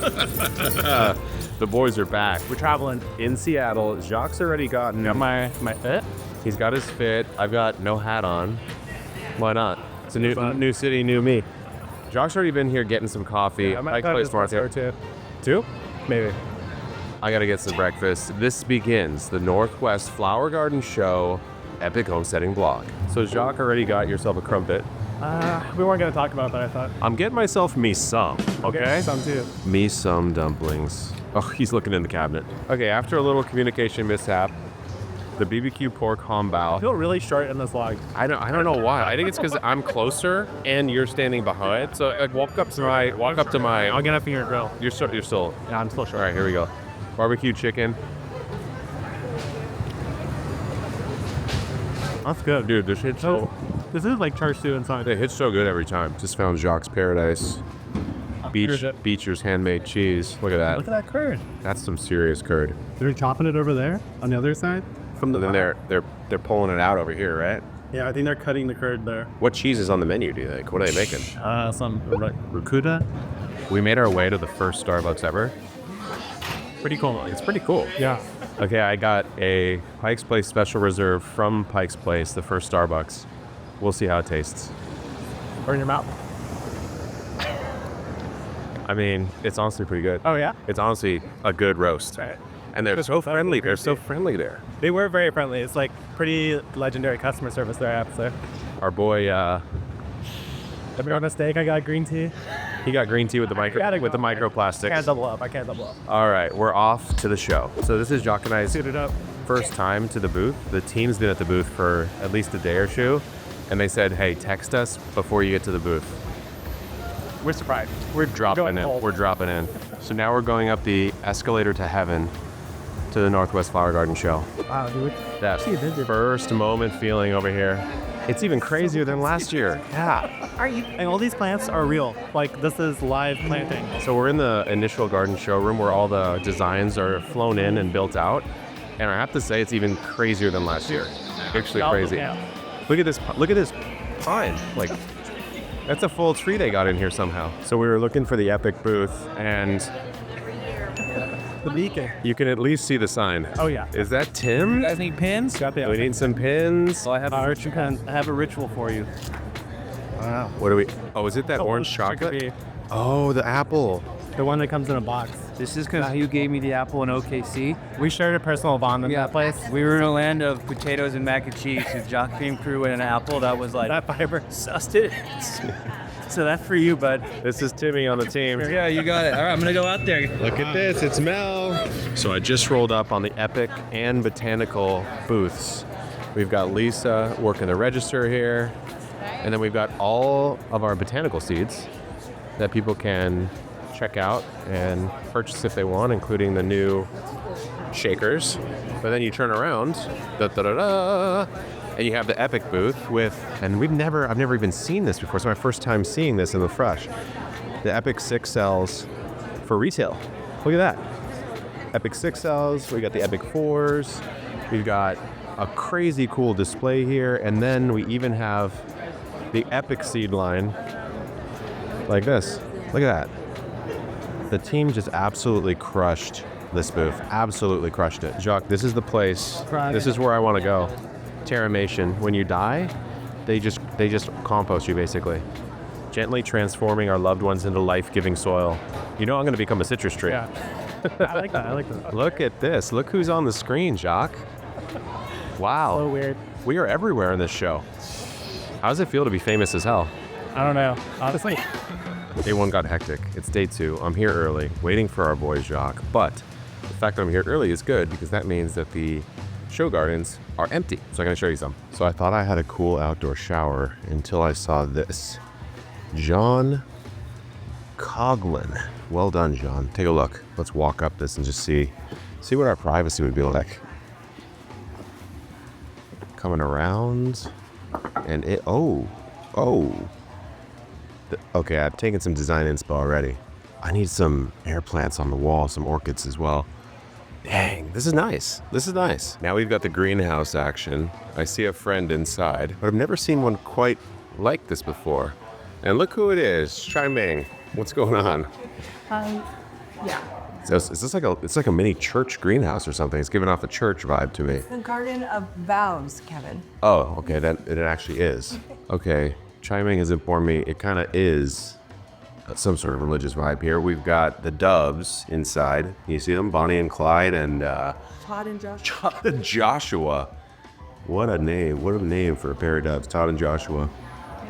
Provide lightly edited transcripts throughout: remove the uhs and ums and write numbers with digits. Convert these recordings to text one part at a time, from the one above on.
The boys are back. We're traveling in Seattle. Jacques already got my fit. He's got his fit. I've got no hat on. Why not? It's a new city, new me. Jacques already been here getting some coffee. Yeah, I might play Smart here. Two? Maybe. I gotta get some breakfast. This begins the Northwest Flower Garden Show Epic Homesteading Blog. So Jacques already got yourself a crumpet. We weren't going to talk about that, I thought. I'm getting myself me some, okay? Some too. Me some dumplings. Oh, he's looking in the cabinet. Okay, after a little communication mishap, the BBQ pork I hambao. feel really short in this vlog. I don't know why. I think it's because I'm closer and you're standing behind. So I walk up to my. I'll get up in your grill. You're still. Yeah, I'm still short. All right, here we go. Barbecue chicken. That's good. Dude, this hits so. This is like char siu inside. It hits so good every time. Just found Jacques Paradise. Beecher's handmade cheese. Look at that. Look at that curd. That's some serious curd. They're chopping it over there on the other side. Then they're pulling it out over here, right? Yeah, I think they're cutting the curd there. What cheese is on the menu, do you think? What are they making? Some ricotta. We made our way to the first Starbucks ever. Pretty cool. It's pretty cool. Yeah. Okay, I got a Pike's Place Special Reserve from Pike's Place, the first Starbucks. We'll see how it tastes. Burn your mouth. I mean, it's honestly pretty good. Oh, yeah? It's honestly a good roast. Right. And they're so friendly. They're so friendly there. They were very friendly. It's like pretty legendary customer service there, I have to say. Our boy, If you're on a steak, I got green tea. he got green tea with the microplastics. I can't double up. All right, we're off to the show. So this is Jacques and I's Suited up. first time to the booth. The team's been at the booth for at least a day or two, and they said, hey, text us before you get to the booth. We're surprised. We're dropping Going in. cold. We're dropping in. So now we're going up the escalator to heaven to the Northwest Flower Garden Show. Wow, dude. That first moment feeling over here. It's even crazier than last year. Yeah. And all these plants are real. Like, this is live planting. So we're in the initial garden showroom where all the designs are flown in and built out. And I have to say, it's even crazier than last year. Actually crazy. Yeah. Look at this pine. Like, that's a full tree they got in here somehow. So we were looking for the Epic booth, and The beacon. you can at least see the sign. Oh, yeah. Is that Tim? You guys need pins? Got the We need some pins. So I have a ritual for you. Wow. What do we? Oh, is it that orange chocolate? Oh, the apple. The one that comes in a box. This is because you gave me the apple in OKC. We shared a personal bond in that place. We were in a land of potatoes and mac and cheese. His Jock came through with an apple that was like That fiber. sustenance. So that's for you, bud. This is Timmy on the team. Yeah, you got it. All right, I'm gonna go out there. Look at this, it's Mel. So I just rolled up on the Epic and Botanical booths. We've got Lisa working the register here, and then we've got all of our botanical seeds that people can check out and purchase if they want, including the new shakers. But then you turn around, and you have the Epic booth with, and I've never even seen this before. It's my first time seeing this in the flesh. The Epic 6 cells for retail. Look at that. Epic 6 cells, we got the Epic 4s, we've got a crazy cool display here, and then we even have the Epic seed line like this. Look at that. The team just absolutely crushed this booth. Absolutely crushed it. Jacques, this is the place. This is where I want to go. Terramation. When you die, they just compost you basically, gently transforming our loved ones into life-giving soil. You know I'm going to become a citrus tree. Yeah. I like that. Look at this. Look who's on the screen, Jacques. Wow. So weird. We are everywhere in this show. How does it feel to be famous as hell? I don't know. Honestly. Day one got hectic. It's day two. I'm here early, waiting for our boy Jacques. But the fact that I'm here early is good because that means that the show gardens are empty. So I'm going to show you some. So I thought I had a cool outdoor shower until I saw this. John Coughlin. Well done, John. Take a look. Let's walk up this and just see what our privacy would be like. Coming around, and it. Okay, I've taken some design inspo already. I need some air plants on the wall, some orchids as well. Dang, this is nice. This is nice. Now we've got the greenhouse action. I see a friend inside, but I've never seen one quite like this before. And look who it is, Chai Ming. What's going on? Hi. Yeah. So is this it's like a mini church greenhouse or something? It's giving off a church vibe to me. The Garden of Vows, Kevin. Oh, okay, it actually is. Okay, Chiming has informed me it kind of is some sort of religious vibe here. We've got the doves inside. You see them? Bonnie and Clyde and Todd and Josh. Todd and Joshua. What a name. What a name for a pair of doves. Todd and Joshua.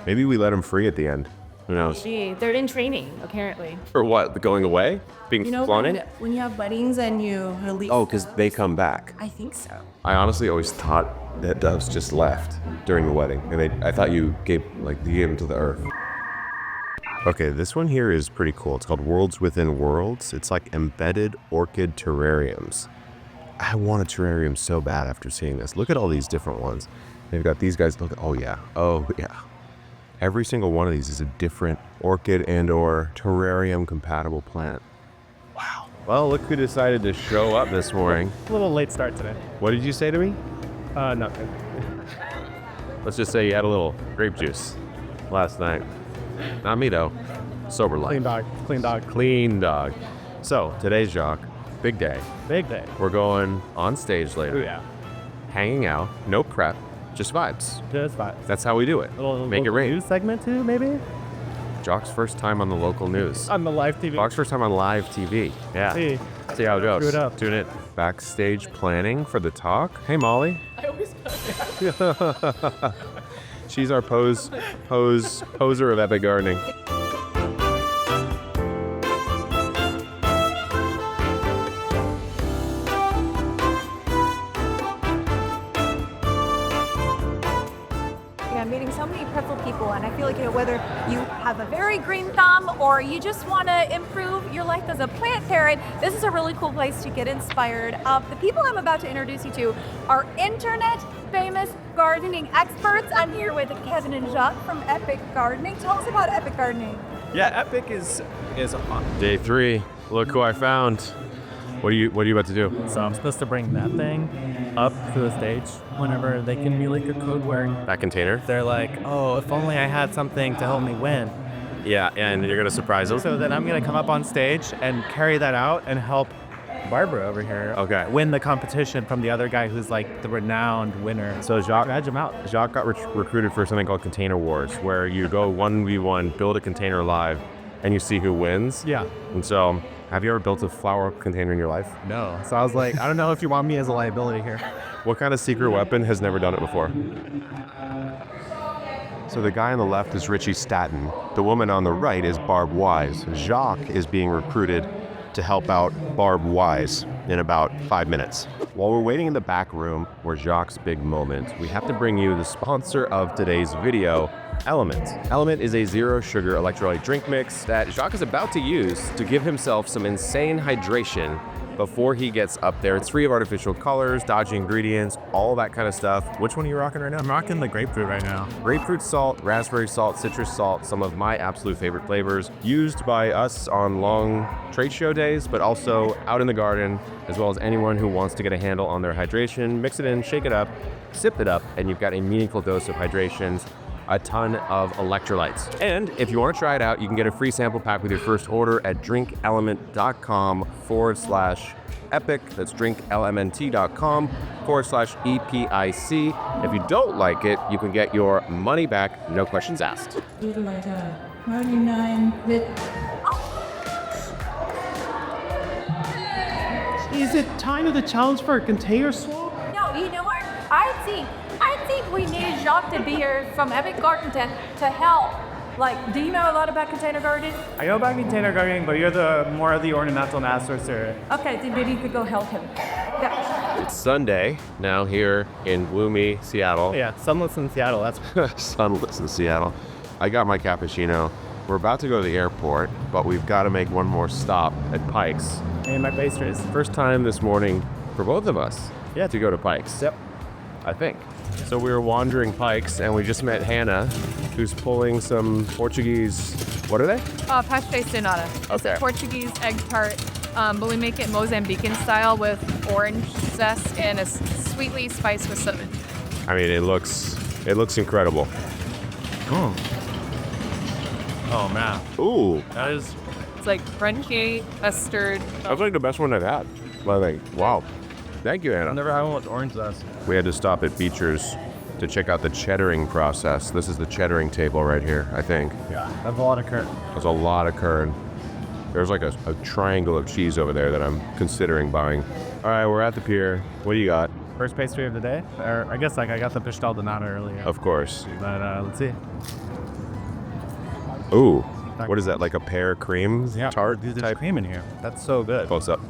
Maybe we let them free at the end. Who knows? Gee, they're in training, apparently. For what? The going away? Being You know, flown in? when you have weddings and you release. Oh, because they come back. I think so. I honestly always thought that doves just left during the wedding, and I thought you gave them to the earth. Okay, this one here is pretty cool. It's called Worlds Within Worlds. It's like embedded orchid terrariums. I want a terrarium so bad after seeing this. Look at all these different ones. They've got these guys. Look. Oh yeah. Every single one of these is a different orchid and/or terrarium compatible plant. Wow. Well, look who decided to show up this morning. A little late start today. What did you say to me? Nothing. Let's just say you had a little grape juice last night. Not me though. Sober life. Clean dog. Clean dog. Clean dog. So today's Jacques, big day. Big day. We're going on stage later. Oh yeah. Hanging out, no prep, just vibes. Just vibes. That's how we do it. Little Make it local rain. news segment too, maybe? Jacques' first time on the local news. On the live TV. Jacques' first time on live TV. Yeah. See how it goes. Screw it up. Tune in. Backstage planning for the talk. Hey, Molly. I always She's our poser of epic gardening. I'm meeting so many pretzel people, and I feel like, whether you have a very green thumb or you just want to improve your life as a plant parent, this is a really cool place to get inspired. The people I'm about to introduce you to are internet famous gardening experts. I'm here with Kevin and Jacques from Epic Gardening. Tell us about Epic Gardening. Yeah, Epic is Day 3. Look who I found. What are you about to do? So I'm supposed to bring that thing up to the stage whenever they give me like a code word. That container? They're like, oh, if only I had something to help me win. Yeah, and you're gonna surprise them. So then I'm gonna come up on stage and carry that out and help Barbara over here win the competition from the other guy who's like the renowned winner. So Jacques Badge him out. got recruited for something called Container Wars, where you go 1v1, build a container live, and you see who wins. Yeah. And so, have you ever built a flower container in your life? No. So I was like, I don't know if you want me as a liability here. What kind of secret weapon has never done it before? So the guy on the left is Richie Staten. The woman on the right is Barb Wise. Jacques is being recruited to help out Barb Wise in about 5 minutes. While we're waiting in the back room for Jacques' big moment, we have to bring you the sponsor of today's video, Element. Element is a zero sugar electrolyte drink mix that Jacques is about to use to give himself some insane hydration before he gets up there. It's free of artificial colors, dodgy ingredients, all that kind of stuff. Which one are you rocking right now? I'm rocking the grapefruit right now. Grapefruit salt, raspberry salt, citrus salt, some of my absolute favorite flavors, used by us on long trade show days, but also out in the garden, as well as anyone who wants to get a handle on their hydration. Mix it in, shake it up, sip it up, and you've got a meaningful dose of hydrations, a ton of electrolytes. And if you want to try it out, you can get a free sample pack with your first order at drinkelement.com/epic. That's drinklmnt.com/EPIC. If you don't like it, you can get your money back, no questions asked. Is it time of the challenge for a container swap? No, you know what? I think we need Jacques to be here from Epic Garden to help. Like, do you know a lot about container gardening? I know about container gardening, but you're the more of the ornamental master, sir. Okay, then maybe you could go help him. Yeah. It's Sunday now here in gloomy Seattle. Yeah, sunless in Seattle. That's Sunless in Seattle. I got my cappuccino. We're about to go to the airport, but we've got to make one more stop at Pike's. and my pastries. First time this morning for both of us to go to Pike's. Yep. I think. So we were wandering Pike's and we just met Hannah, who's pulling some Portuguese, what are they? Pastel sonata. It's a Portuguese egg tart, but we make it Mozambican style with orange zest and it's sweetly spiced with cinnamon. I mean, it looks incredible. Oh man. Ooh, That is It's like crunchy custard. That's like the best one I've had. But like, wow. Thank you, Anna. I've never had one with orange zest. We had to stop at Beecher's to check out the cheddaring process. This is the cheddaring table right here, I think. Yeah, that's a lot of curd. There's a lot of curd. There's like a triangle of cheese over there that I'm considering buying. All right, we're at the pier. What do you got? First pastry of the day? Or I guess like I got the pastel de nata earlier. Of course. But let's see. Ooh, what is that, like a pear cream tart There's type? cream in here. That's so good. Close up.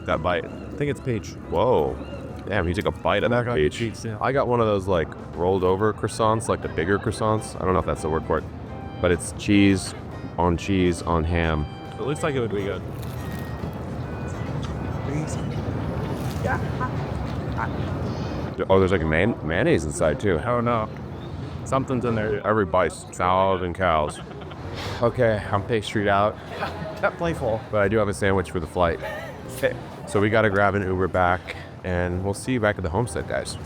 That bite. I think it's peach. Whoa. Damn, you took a bite of that got peach. peach, yeah. I got one of those like rolled over croissants, like the bigger croissants. I don't know if that's the word for it. But it's cheese on ham. It looks like it would be good. Oh, there's like mayonnaise inside too. I don't know. Something's in there. Every bite's 1,000 cows. Okay, I'm pastryed out, That playful. but I do have a sandwich for the flight. So we gotta grab an Uber back, and we'll see you back at the homestead, guys.